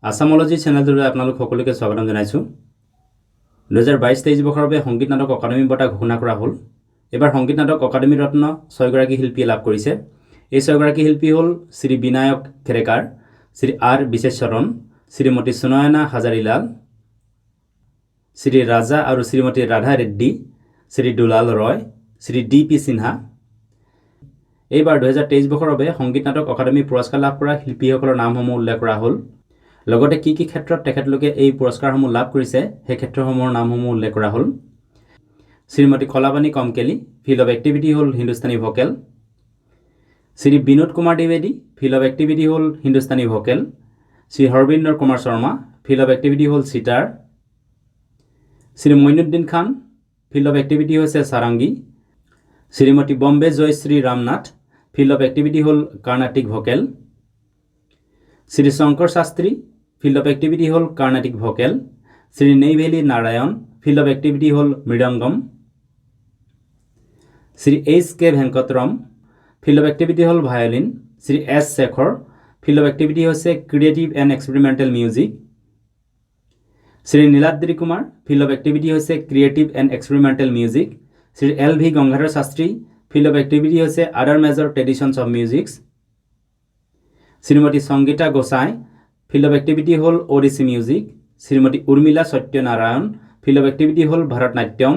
আসামোলজি চেনেলটোলৈ আপোনালোক সকলোকে স্বাগতম জনাইছোঁ। 2022-23 বৰ্ষৰ বাবে সংগীত নাটক অকাডেমি বঁটা ঘোষণা কৰা হ'ল। এবাৰ সংগীত নাটক অকাডেমি ৰত্ন 6 গৰাকী শিল্পীয়ে লাভ কৰিছে। এই 6 গৰাকী শিল্পী হ'ল শ্ৰী বিনায়ক খেৰেকাৰ, শ্ৰী আৰ বিশেশ্বৰণ, শ্ৰীমতী সুনয়না হাজাৰিলাল, শ্ৰী ৰাজা আৰু শ্ৰীমতী ৰাধা ৰেড্ডি, শ্ৰী দুলাল ৰয়, শ্ৰী DP সিনহা। এইবাৰ 2023 বৰ্ষৰ বাবে সংগীত নাটক অকাডেমি পুৰস্কাৰ লাভ কৰা শিল্পীসকলৰ নামসমূহ উল্লেখ কৰা হ'ল। লগতে কি ক্ষেত্ৰত তেখেতলোকে এই পুৰস্কাৰসমূহ লাভ কৰিছে সেই ক্ষেত্ৰসমূহৰ নামসমূহ উল্লেখ কৰা হ'ল। Shrimati Kalabani Kamkeli, field of activity হ'ল হিন্দুস্তানী ভোকেল। শ্ৰী বিনোদ কুমাৰ দ্বিবেদী, ফিল্ড অফ এক্টিভিটি হ'ল Hindustani vocal. Shri Harvinder Kumar Sharma, field of activity হ'ল sitar. Shri Moinuddin Khan, field of activity হৈছে sarangi. Shrimati Bombay Jayashri Ramnath, field of activity হ'ল Carnatic vocal. Shri Shankar Shastri, field of activity হ'ল Carnatic vocal. Shri Neyveli Narayan, field of activity হ'ল mridangam. Shri HK ভেংকটৰম, field of activity হ'ল violin. Shri S Shekhar, field of activity হৈছে creative and experimental music. Shri Niladri Kumar, field of activity হৈছে creative and experimental music. Shri LV Gangadhar Shastri, field of activity হৈছে other major traditions of musics. Shrimati Sangeeta Gosai, field of activity হ'ল Odissi music. Shrimati Urmila Satyanarayan, field of activity হ'ল Bharatanatyam.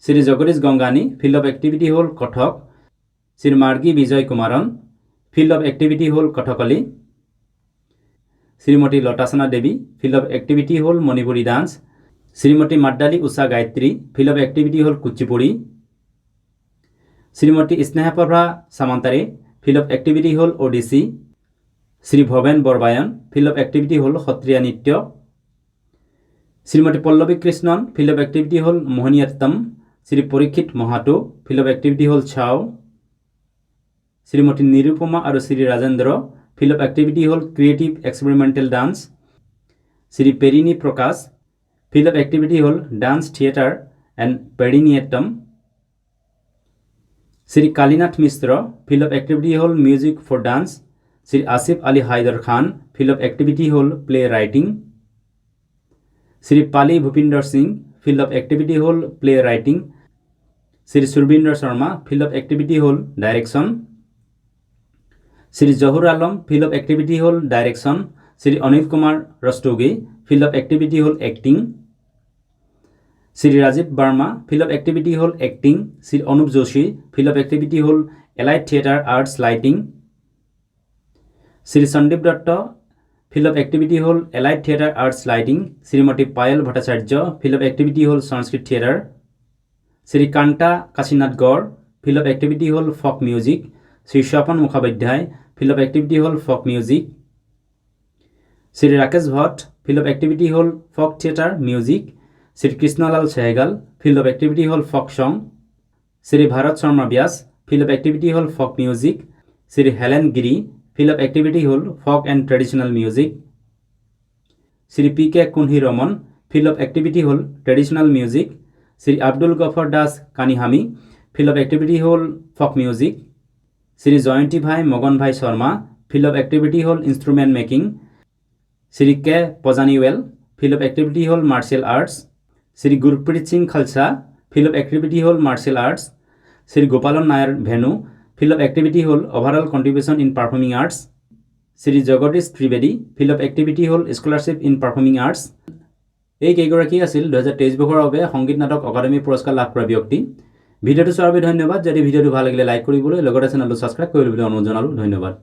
Shri Jagdish Gangani, field of activity হ'ল Kathak. Shri Margi Vijay কুমাৰন, field of activity হ'ল Kathakali. Shrimati Latasana Devi, field of activity হ'ল Manipuri dance. Shrimati Maddali Usha Gayatri, field of activity হ'ল Kuchipudi. Shrimati Snehaprabha Samantaray, field of activity হ'ল Odissi. Shri Bhaben Barbayan, field of activity হ'ল সত্ৰীয়া নৃত্য। Shrimati Pallavi Krishnan, field of activity হ'ল Mohiniyattam. Shri Parikshit Mahato, field of activity হ'ল ছাও। শ্ৰীমতী নিৰুপমা আৰু Shri Rajendra, field of activity হ'ল ক্ৰিয়েটিভ এক্সপেৰিমেণ্টেল ডান্স। শ্ৰী পেৰিনী প্ৰকাশ, ফিল্ড অফ এক্টিভিটি হ'ল dance theatre and Perininatyam. Shri Kalinath Mishra, field of activity হ'ল music for dance. Shri Asif Ali Haider Khan, field of activity হ'ল play writing. Shri Pali Bhupinder Singh, field of activity হ'ল play writing. Shri Surbinder Sharma, field of activity হ'ল direction. Shri Zahoor Alam, field of activity হ'ল direction. Shri Anil Kumar Rastogi, field of activity হ'ল acting. Shri Rajiv Verma, field of activity হ'ল acting. Shri Anup Joshi, field of activity হ'ল allied theatre arts lighting. Shri Sandip Dutta, field of activity হ'ল allied theatre arts lighting. Shrimati Payel Bhattacharya, field of activity হ'ল Sanskrit theatre. Shri Kanta Kashinath Gad, field of activity হ'ল folk music. Shri Swapan Mukhopadhyay, field of activity হ'ল folk music. Shri Rakesh Bhatt, field of activity হ'ল folk theatre music. Shri Krishanlal Sehgal, field of activity হ'ল ফক song. Shri Bharat Sharma Vyas, field of activity হ'ল folk music. Shri Helen Giri, field of activity হ'ল folk and traditional music. Shri PK Kunhi Raman, field of activity হ'ল traditional music. Shri Abdul Gafoor Das Kanihami, field of activity হ'ল folk music. Shri Jayanti bhai Magan bhai Sharma, field of activity হ'ল instrument making. Shri K Pazhanivel, field of activity হ'ল martial arts. Shri Gurpreet Singh Khalsa, field of activity হ'ল martial arts. Shri Gopalan Nair Venu, field of activity হ'ল overall contribution in performing arts. Shri Jagdish Trivedi, field of activity হ'ল scholarship in performing arts. এই কেইগৰাকী আছিল 2023 বৰ্ষৰ বাবে সংগীত নাটক অকাডেমি পুৰস্কাৰ লাভ কৰা ব্যক্তি। ভিডিঅ'টো চোৱাৰ বাবে ধন্যবাদ। যদি ভিডিঅ'টো ভাল লাগিলে লাইক কৰিবলৈ, লগতে চেনেলটো ছাবস্ক্ৰাইব কৰিবলৈ অনুৰোধ জনালোঁ। ধন্যবাদ।